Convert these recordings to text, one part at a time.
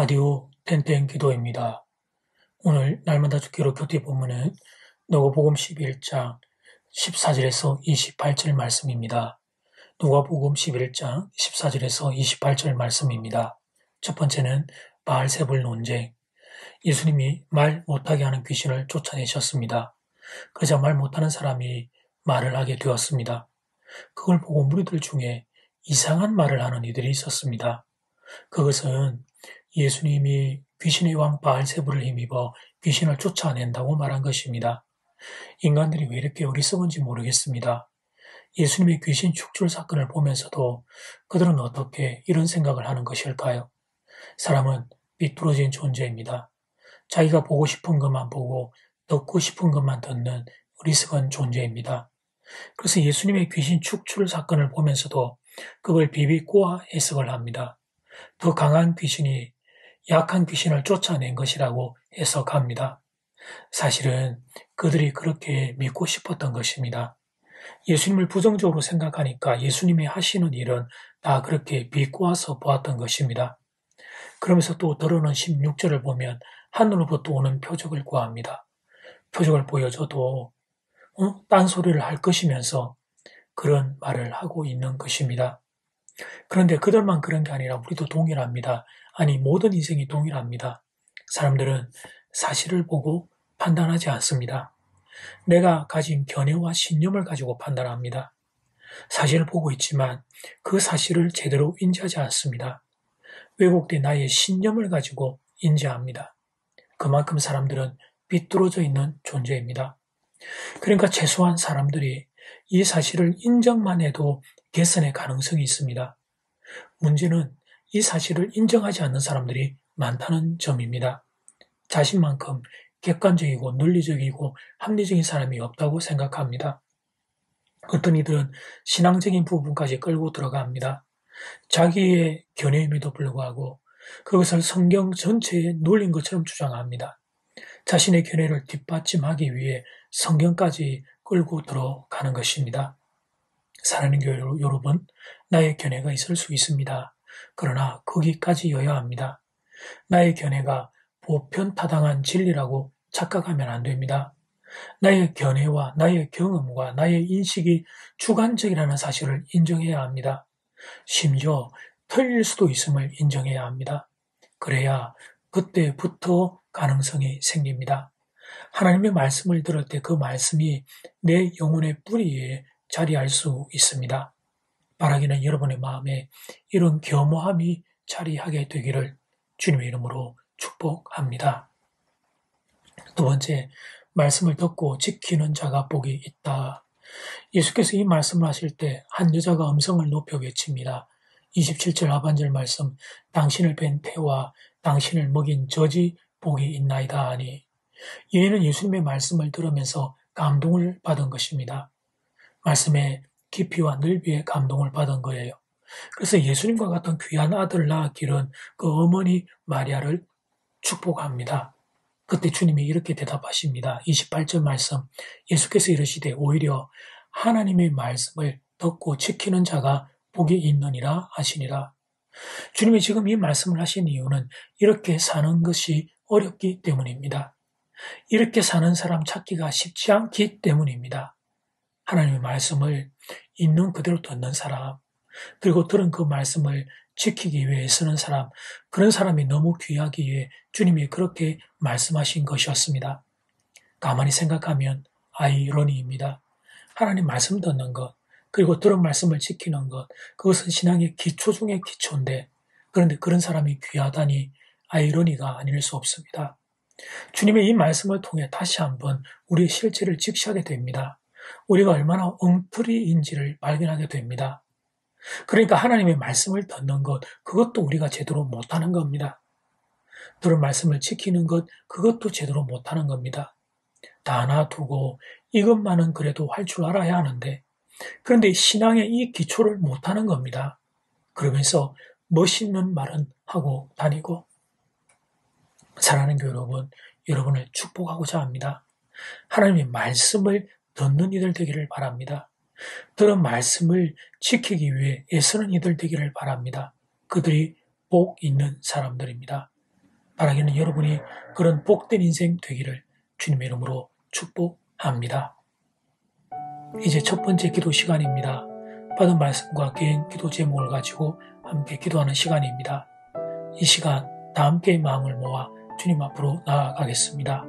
라디오 땡땡 기도입니다. 오늘 날마다 죽기로 교태 본문은 누가복음 11장 14절에서 28절 말씀입니다. 누가복음 11장 14절에서 28절 말씀입니다. 첫 번째는 바알세불 논쟁. 예수님이 말 못하게 하는 귀신을 쫓아내셨습니다. 그러자 말 못하는 사람이 말을 하게 되었습니다. 그걸 보고 무리들 중에 이상한 말을 하는 이들이 있었습니다. 그것은 예수님이 귀신의 왕 바알세불을 힘입어 귀신을 쫓아낸다고 말한 것입니다. 인간들이 왜 이렇게 어리석은지 모르겠습니다. 예수님의 귀신 축출 사건을 보면서도 그들은 어떻게 이런 생각을 하는 것일까요? 사람은 삐뚤어진 존재입니다. 자기가 보고 싶은 것만 보고 듣고 싶은 것만 듣는 어리석은 존재입니다. 그래서 예수님의 귀신 축출 사건을 보면서도 그걸 비비꼬아 해석을 합니다. 더 강한 귀신이 약한 귀신을 쫓아낸 것이라고 해석합니다. 사실은 그들이 그렇게 믿고 싶었던 것입니다. 예수님을 부정적으로 생각하니까 예수님이 하시는 일은 다 그렇게 비꼬아서 보았던 것입니다. 그러면서 또 더러는 16절을 보면 하늘로부터 오는 표적을 구합니다. 표적을 보여줘도 딴소리를 할 것이면서 그런 말을 하고 있는 것입니다. 그런데 그들만 그런 게 아니라 우리도 동일합니다. 아니, 모든 인생이 동일합니다. 사람들은 사실을 보고 판단하지 않습니다. 내가 가진 견해와 신념을 가지고 판단합니다. 사실을 보고 있지만 그 사실을 제대로 인지하지 않습니다. 왜곡된 나의 신념을 가지고 인지합니다. 그만큼 사람들은 비뚤어져 있는 존재입니다. 그러니까 최소한 사람들이 이 사실을 인정만 해도 개선의 가능성이 있습니다. 문제는 이 사실을 인정하지 않는 사람들이 많다는 점입니다. 자신만큼 객관적이고 논리적이고 합리적인 사람이 없다고 생각합니다. 어떤 이들은 신앙적인 부분까지 끌고 들어갑니다. 자기의 견해임에도 불구하고 그것을 성경 전체에 놀린 것처럼 주장합니다. 자신의 견해를 뒷받침하기 위해 성경까지 끌고 들어가는 것입니다. 사랑하는 교회 여러분, 나의 견해가 있을 수 있습니다. 그러나 거기까지여야 합니다. 나의 견해가 보편타당한 진리라고 착각하면 안 됩니다. 나의 견해와 나의 경험과 나의 인식이 주관적이라는 사실을 인정해야 합니다. 심지어 틀릴 수도 있음을 인정해야 합니다. 그래야 그때부터 가능성이 생깁니다. 하나님의 말씀을 들을 때 그 말씀이 내 영혼의 뿌리에 자리할 수 있습니다. 바라기는 여러분의 마음에 이런 겸허함이 자리하게 되기를 주님의 이름으로 축복합니다. 두 번째, 말씀을 듣고 지키는 자가 복이 있다. 예수께서 이 말씀을 하실 때 한 여자가 음성을 높여 외칩니다. 27절 하반절 말씀, 당신을 뵌 태와 당신을 먹인 젖이 복이 있나이다 하니, 여인은 예수님의 말씀을 들으면서 감동을 받은 것입니다. 말씀의 깊이와 넓이에 감동을 받은 거예요. 그래서 예수님과 같은 귀한 아들을 낳았기를 그 어머니 마리아를 축복합니다. 그때 주님이 이렇게 대답하십니다. 28절 말씀, 예수께서 이르시되 오히려 하나님의 말씀을 듣고 지키는 자가 복이 있느니라 하시니라. 주님이 지금 이 말씀을 하신 이유는 이렇게 사는 것이 어렵기 때문입니다. 이렇게 사는 사람 찾기가 쉽지 않기 때문입니다. 하나님의 말씀을 있는 그대로 듣는 사람, 그리고 들은 그 말씀을 지키기 위해 쓰는 사람, 그런 사람이 너무 귀하기에 주님이 그렇게 말씀하신 것이었습니다. 가만히 생각하면 아이러니입니다. 하나님 말씀 듣는 것, 그리고 들은 말씀을 지키는 것, 그것은 신앙의 기초 중의 기초인데, 그런데 그런 사람이 귀하다니 아이러니가 아닐 수 없습니다. 주님의 이 말씀을 통해 다시 한번 우리의 실체를 직시하게 됩니다. 우리가 얼마나 엉터리인지를 발견하게 됩니다. 그러니까 하나님의 말씀을 듣는 것, 그것도 우리가 제대로 못하는 겁니다. 들은 말씀을 지키는 것, 그것도 제대로 못하는 겁니다. 다 놔두고 이것만은 그래도 할 줄 알아야 하는데, 그런데 신앙의 이 기초를 못하는 겁니다. 그러면서 멋있는 말은 하고 다니고, 사랑하는 교회 여러분, 여러분을 축복하고자 합니다. 하나님의 말씀을 듣는 이들 되기를 바랍니다. 들은 말씀을 지키기 위해 애쓰는 이들 되기를 바랍니다. 그들이 복 있는 사람들입니다. 바라기는 여러분이 그런 복된 인생 되기를 주님의 이름으로 축복합니다. 이제 첫 번째 기도 시간입니다. 받은 말씀과 개인 기도 제목을 가지고 함께 기도하는 시간입니다. 이 시간 다 함께 마음을 모아 주님 앞으로 나아가겠습니다.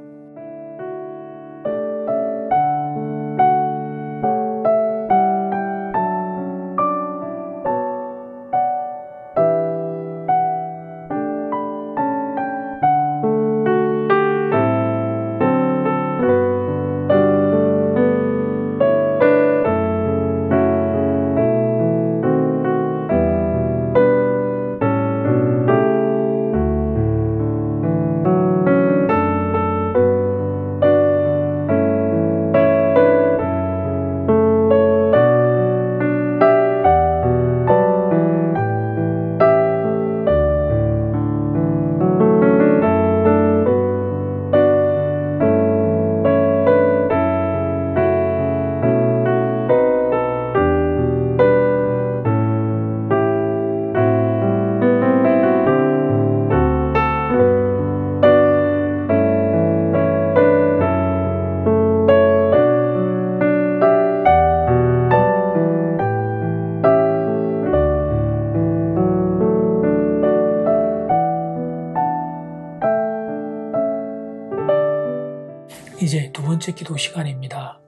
이제 두 번째 기도 시간입니다.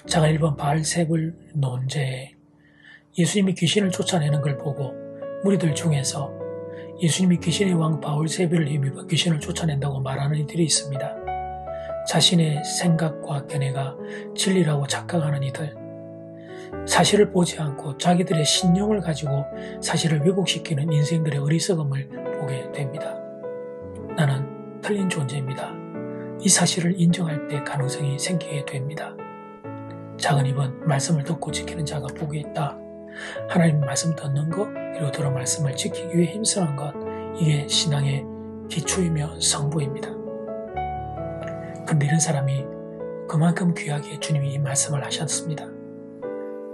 자가 1번 바알세불 논제. 예수님이 귀신을 쫓아내는 걸 보고 무리들 중에서 예수님이 귀신의 왕 바알세불을 힘입어 귀신을 쫓아낸다고 말하는 이들이 있습니다. 자신의 생각과 견해가 진리라고 착각하는 이들, 사실을 보지 않고 자기들의 신념을 가지고 사실을 왜곡시키는 인생들의 어리석음을 보게 됩니다. 나는 틀린 존재입니다. 이 사실을 인정할 때 가능성이 생기게 됩니다. 작은 입은 말씀을 듣고 지키는 자가 복이 있다. 하나님 말씀 듣는 것, 그리고 들은 말씀을 지키기 위해 힘쓰는 것, 이게 신앙의 기초이며 성부입니다. 그런데 이런 사람이 그만큼 귀하게 주님이 이 말씀을 하셨습니다.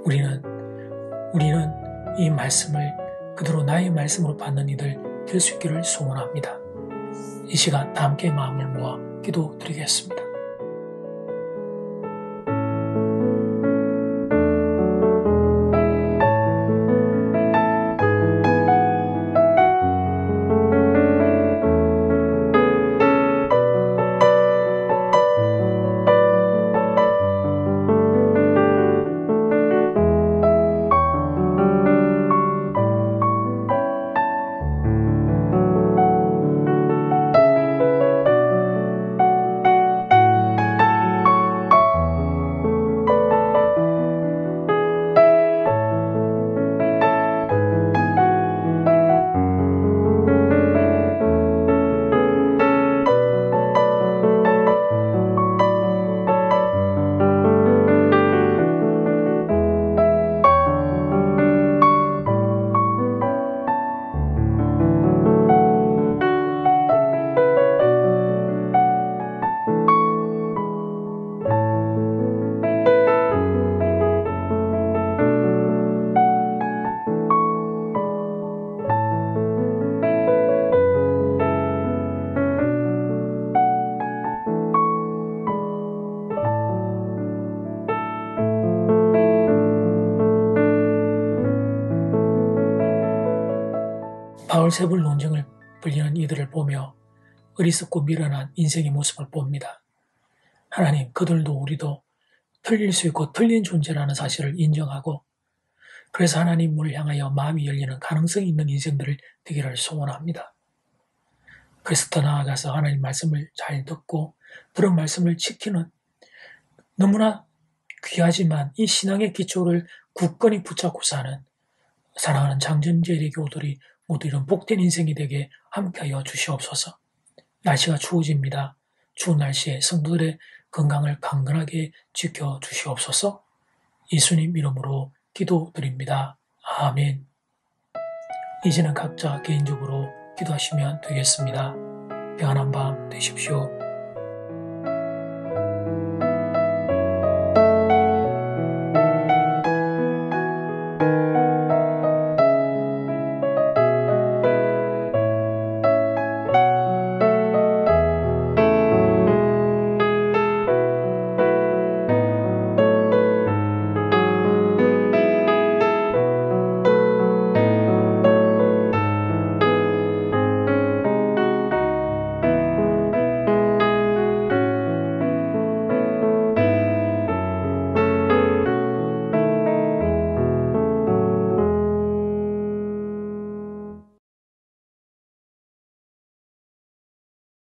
우리는 이 말씀을 그대로 나의 말씀으로 받는 이들 될 수 있기를 소원합니다. 이 시간 다 함께 마음을 모아 기도드리겠습니다. 바알세불 논쟁을 벌이는 이들을 보며 어리석고 미련한 인생의 모습을 봅니다. 하나님, 그들도 우리도 틀릴 수 있고 틀린 존재라는 사실을 인정하고, 그래서 하나님을 향하여 마음이 열리는 가능성이 있는 인생들을 되기를 소원합니다. 그래서 더 나아가서 하나님 말씀을 잘 듣고 들은 말씀을 지키는, 너무나 귀하지만 이 신앙의 기초를 굳건히 붙잡고 사는 사랑하는 장전제일의 교우들이 모두 이런 복된 인생이 되게 함께하여 주시옵소서. 날씨가 추워집니다. 추운 날씨에 성도들의 건강을 강건하게 지켜주시옵소서. 예수님 이름으로 기도드립니다. 아멘. 이제는 각자 개인적으로 기도하시면 되겠습니다. 평안한 밤 되십시오.